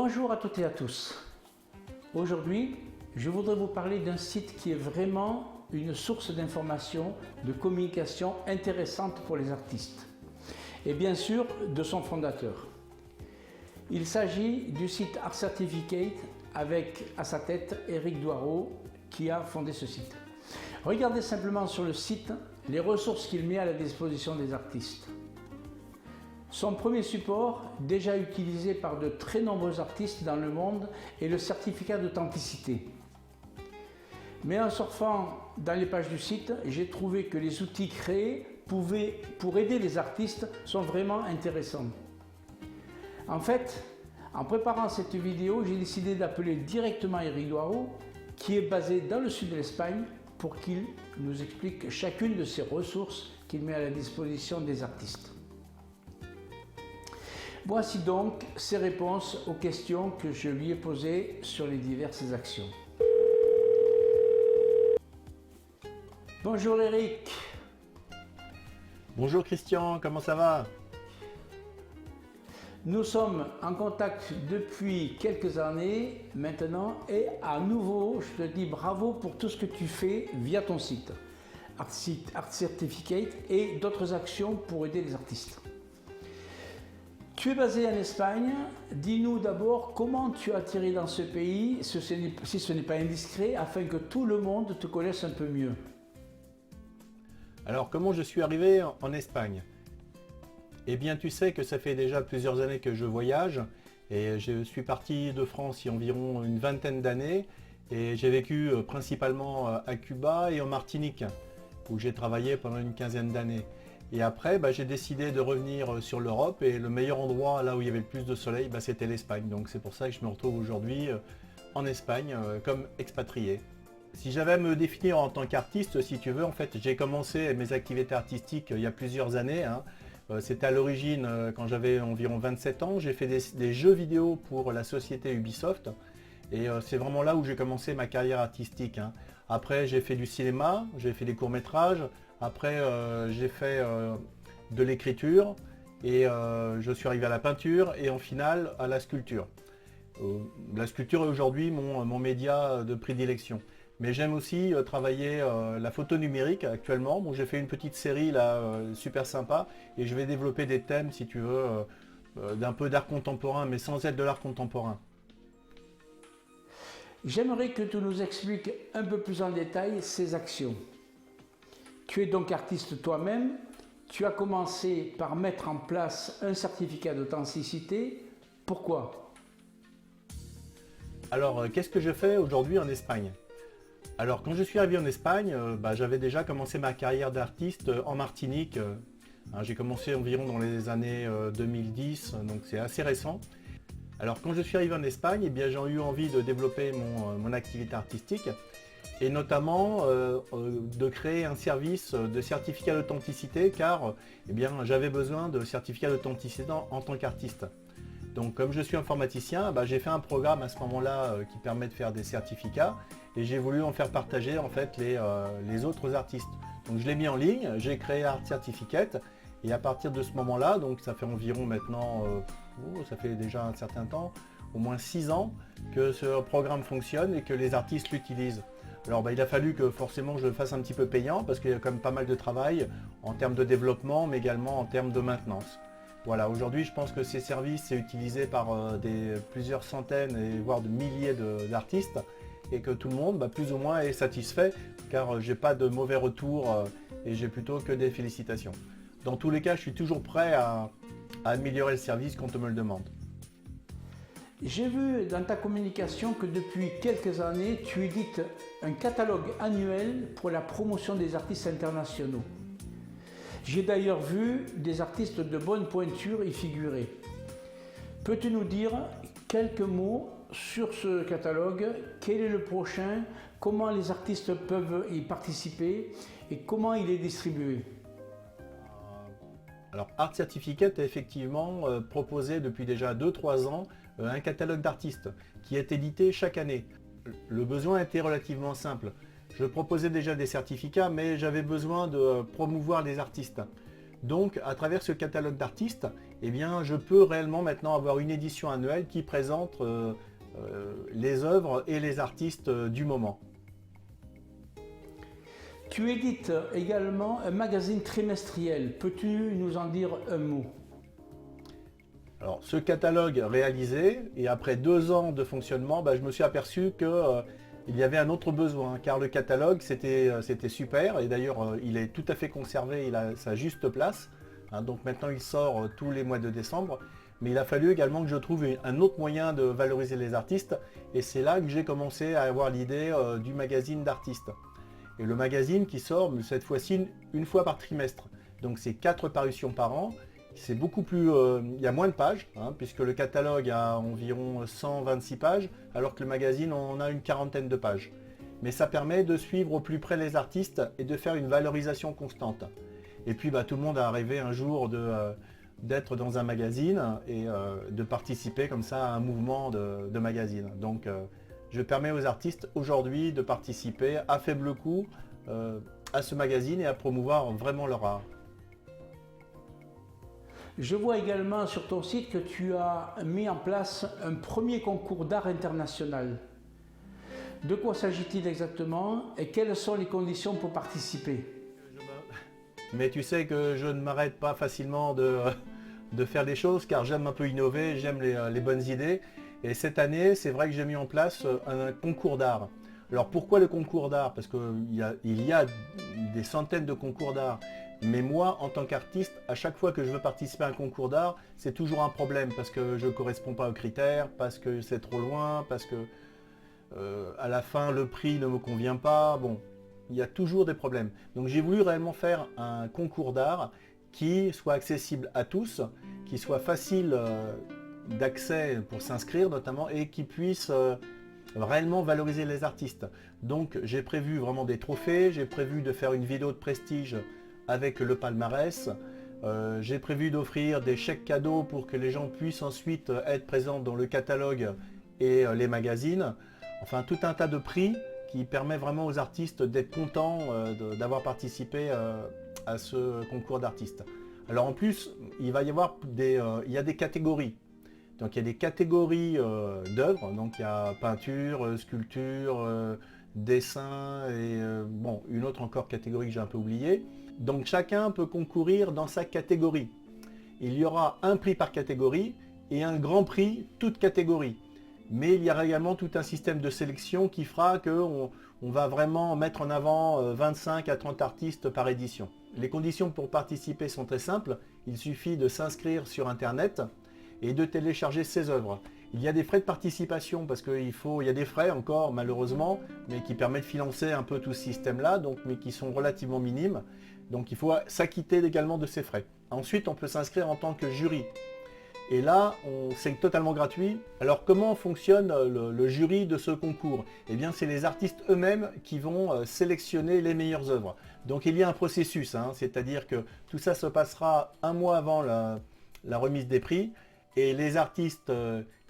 Bonjour à toutes et à tous. Aujourd'hui, je voudrais vous parler d'un site qui est vraiment une source d'information, de communication intéressante pour les artistes. Et bien sûr, de son fondateur. Il s'agit du site Art Certificate avec à sa tête Éric Doiraud qui a fondé ce site. Regardez simplement sur le site les ressources qu'il met à la disposition des artistes. Son premier support, déjà utilisé par de très nombreux artistes dans le monde, est le certificat d'authenticité. Mais en surfant dans les pages du site, j'ai trouvé que les outils créés pour aider les artistes sont vraiment intéressants. En fait, en préparant cette vidéo, j'ai décidé d'appeler directement Éric Doiraud, qui est basé dans le sud de l'Espagne, pour qu'il nous explique chacune de ces ressources qu'il met à la disposition des artistes. Voici donc ses réponses aux questions que je lui ai posées sur les diverses actions. Bonjour Éric. Bonjour Christian, comment ça va? Nous sommes en contact depuis quelques années maintenant et à nouveau, je te dis bravo pour tout ce que tu fais via ton site Art Certificate et d'autres actions pour aider les artistes. Tu es basé en Espagne. Dis-nous d'abord comment tu as atterri dans ce pays, si ce n'est pas indiscret, afin que tout le monde te connaisse un peu mieux. Alors comment je suis arrivé en Espagne? Eh bien tu sais que ça fait déjà plusieurs années que je voyage et je suis parti de France il y a environ une vingtaine d'années et j'ai vécu principalement à Cuba et en Martinique où j'ai travaillé pendant une quinzaine d'années. Et après, j'ai décidé de revenir sur l'Europe et le meilleur endroit là où il y avait le plus de soleil, c'était l'Espagne. Donc c'est pour ça que je me retrouve aujourd'hui en Espagne comme expatrié. Si j'avais à me définir en tant qu'artiste, si tu veux, en fait, j'ai commencé mes activités artistiques il y a plusieurs années. C'était à l'origine quand j'avais environ 27 ans. J'ai fait des jeux vidéo pour la société Ubisoft. Et c'est vraiment là où j'ai commencé ma carrière artistique. Après, j'ai fait du cinéma, j'ai fait des courts-métrages. Après, j'ai fait de l'écriture et je suis arrivé à la peinture et en finale à la sculpture. La sculpture est aujourd'hui mon média de prédilection. Mais j'aime aussi travailler la photo numérique actuellement. Bon, j'ai fait une petite série là, super sympa et je vais développer des thèmes, si tu veux, d'un peu d'art contemporain, mais sans être de l'art contemporain. J'aimerais que tu nous expliques un peu plus en détail ces actions. Tu es donc artiste toi-même. Tu as commencé par mettre en place un certificat d'authenticité. Pourquoi? Alors, qu'est-ce que je fais aujourd'hui en Espagne? Alors, quand je suis arrivé en Espagne, j'avais déjà commencé ma carrière d'artiste en Martinique. J'ai commencé environ dans les années 2010, donc c'est assez récent. Alors, quand je suis arrivé en Espagne, j'ai eu envie de développer mon activité artistique et notamment de créer un service de certificat d'authenticité car j'avais besoin de certificat d'authenticité en tant qu'artiste. Donc comme je suis informaticien, j'ai fait un programme à ce moment-là qui permet de faire des certificats et j'ai voulu en faire partager en fait les autres artistes. Donc je l'ai mis en ligne, j'ai créé Art Certificate et à partir de ce moment-là, donc ça fait environ maintenant, ça fait déjà un certain temps, au moins 6 ans que ce programme fonctionne et que les artistes l'utilisent. Alors il a fallu que forcément je le fasse un petit peu payant parce qu'il y a quand même pas mal de travail en termes de développement mais également en termes de maintenance. Voilà, aujourd'hui je pense que ces services sont utilisés par plusieurs centaines et voire de milliers d'artistes et que tout le monde plus ou moins est satisfait car j'ai pas de mauvais retours et j'ai plutôt que des félicitations. Dans tous les cas, je suis toujours prêt à améliorer le service quand on me le demande. J'ai vu dans ta communication que depuis quelques années, tu édites un catalogue annuel pour la promotion des artistes internationaux. J'ai d'ailleurs vu des artistes de bonne pointure y figurer. Peux-tu nous dire quelques mots sur ce catalogue? Quel est le prochain? Comment les artistes peuvent y participer? Et comment il est distribué? Alors Art Certificate a effectivement proposé depuis déjà 2-3 ans un catalogue d'artistes qui est édité chaque année. Le besoin était relativement simple. Je proposais déjà des certificats mais j'avais besoin de promouvoir les artistes. Donc, à travers ce catalogue d'artistes, eh bien, je peux réellement maintenant avoir une édition annuelle qui présente les œuvres et les artistes du moment. Tu édites également un magazine trimestriel. Peux-tu nous en dire un mot? Alors, ce catalogue réalisé, et après 2 ans de fonctionnement, je me suis aperçu qu'il y avait un autre besoin, car le catalogue, c'était super, et d'ailleurs, il est tout à fait conservé, il a sa juste place. Donc maintenant, il sort tous les mois de décembre, mais il a fallu également que je trouve un autre moyen de valoriser les artistes, et c'est là que j'ai commencé à avoir l'idée du magazine d'artistes. Et le magazine qui sort, cette fois-ci, une fois par trimestre. Donc c'est 4 parutions par an. C'est beaucoup plus... il y a moins de pages, puisque le catalogue a environ 126 pages, alors que le magazine en a une 40aine de pages. Mais ça permet de suivre au plus près les artistes et de faire une valorisation constante. Et puis tout le monde a rêvé un jour d'être dans un magazine et de participer comme ça à un mouvement de magazine. Donc je permets aux artistes aujourd'hui de participer à faible coût à ce magazine et à promouvoir vraiment leur art. Je vois également sur ton site que tu as mis en place un premier concours d'art international. De quoi s'agit-il exactement et quelles sont les conditions pour participer? Mais tu sais que je ne m'arrête pas facilement de faire des choses car j'aime un peu innover, j'aime les bonnes idées. Et cette année, c'est vrai que j'ai mis en place un concours d'art. Alors pourquoi le concours d'art? Parce qu'il y a des centaines de concours d'art. Mais moi, en tant qu'artiste, à chaque fois que je veux participer à un concours d'art, c'est toujours un problème parce que je ne corresponds pas aux critères, parce que c'est trop loin, parce que à la fin, le prix ne me convient pas. Bon, il y a toujours des problèmes. Donc j'ai voulu réellement faire un concours d'art qui soit accessible à tous, qui soit facile d'accès pour s'inscrire notamment et qui puisse réellement valoriser les artistes. Donc j'ai prévu vraiment des trophées, j'ai prévu de faire une vidéo de prestige avec le palmarès, j'ai prévu d'offrir des chèques cadeaux pour que les gens puissent ensuite être présents dans le catalogue et les magazines. Enfin tout un tas de prix qui permet vraiment aux artistes d'être contents d'avoir participé à ce concours d'artistes. Alors en plus, il va y avoir il y a des catégories. Donc il y a des catégories d'œuvres, donc il y a peinture, sculpture, dessin et une autre encore catégorie que j'ai un peu oubliée. Donc chacun peut concourir dans sa catégorie. Il y aura un prix par catégorie et un grand prix toute catégorie. Mais il y aura également tout un système de sélection qui fera qu'on va vraiment mettre en avant 25 à 30 artistes par édition. Les conditions pour participer sont très simples. Il suffit de s'inscrire sur Internet et de télécharger ses œuvres. Il y a des frais de participation parce qu'il y a des frais encore malheureusement, mais qui permettent de financer un peu tout ce système-là, mais qui sont relativement minimes. Donc il faut s'acquitter également de ces frais. Ensuite, on peut s'inscrire en tant que jury. Et là, c'est totalement gratuit. Alors comment fonctionne le jury de ce concours? Eh bien, c'est les artistes eux-mêmes qui vont sélectionner les meilleures œuvres. Donc il y a un processus, c'est-à-dire que tout ça se passera un mois avant la remise des prix. Et les artistes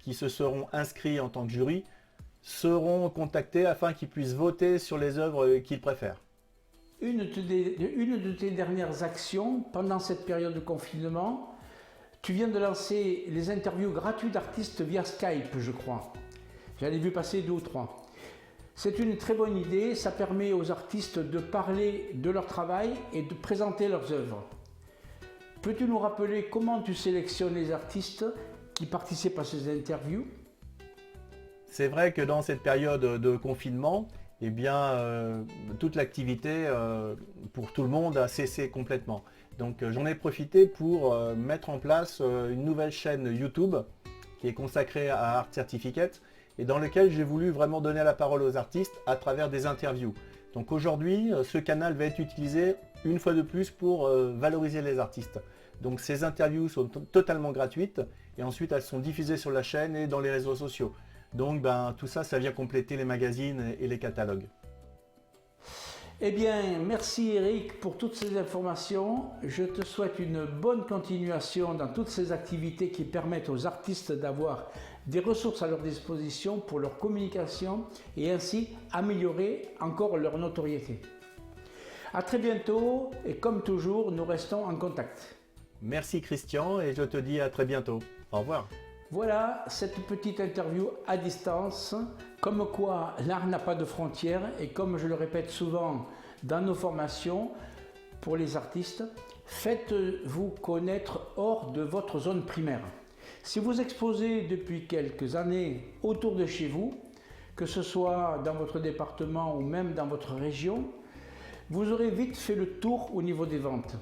qui se seront inscrits en tant que jury seront contactés afin qu'ils puissent voter sur les œuvres qu'ils préfèrent. Une de tes dernières actions pendant cette période de confinement, tu viens de lancer les interviews gratuites d'artistes via Skype, je crois. J'en ai vu passer 2 ou 3. C'est une très bonne idée, ça permet aux artistes de parler de leur travail et de présenter leurs œuvres. Peux-tu nous rappeler comment tu sélectionnes les artistes qui participent à ces interviews? C'est vrai que dans cette période de confinement, eh bien, toute l'activité pour tout le monde a cessé complètement. Donc j'en ai profité pour mettre en place une nouvelle chaîne YouTube qui est consacrée à Art Certificate et dans laquelle j'ai voulu vraiment donner la parole aux artistes à travers des interviews. Donc aujourd'hui, ce canal va être utilisé une fois de plus pour valoriser les artistes. Donc ces interviews sont totalement gratuites et ensuite elles sont diffusées sur la chaîne et dans les réseaux sociaux. Donc tout ça, ça vient compléter les magazines et les catalogues. Eh bien, merci Eric pour toutes ces informations. Je te souhaite une bonne continuation dans toutes ces activités qui permettent aux artistes d'avoir des ressources à leur disposition pour leur communication et ainsi améliorer encore leur notoriété. À très bientôt et comme toujours, nous restons en contact. Merci Christian et je te dis à très bientôt. Au revoir. Voilà cette petite interview à distance, comme quoi l'art n'a pas de frontières et comme je le répète souvent dans nos formations pour les artistes, faites-vous connaître hors de votre zone primaire. Si vous exposez depuis quelques années autour de chez vous, que ce soit dans votre département ou même dans votre région, vous aurez vite fait le tour au niveau des ventes.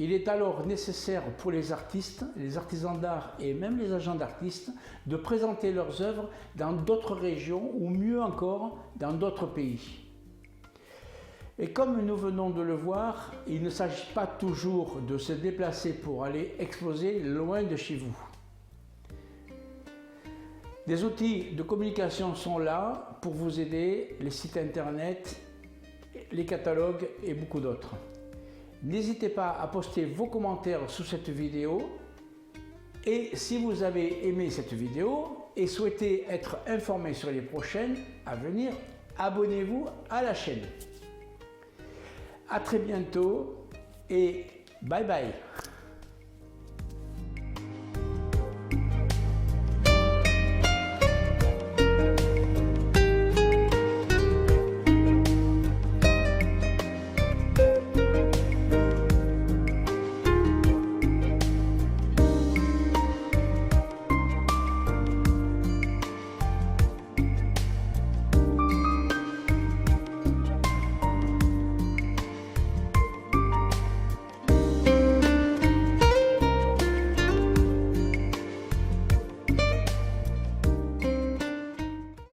Il est alors nécessaire pour les artistes, les artisans d'art et même les agents d'artistes de présenter leurs œuvres dans d'autres régions ou mieux encore dans d'autres pays. Et comme nous venons de le voir, il ne s'agit pas toujours de se déplacer pour aller exposer loin de chez vous. Des outils de communication sont là pour vous aider, les sites internet, les catalogues et beaucoup d'autres. N'hésitez pas à poster vos commentaires sous cette vidéo et si vous avez aimé cette vidéo et souhaitez être informé sur les prochaines à venir, abonnez-vous à la chaîne. À très bientôt et bye bye.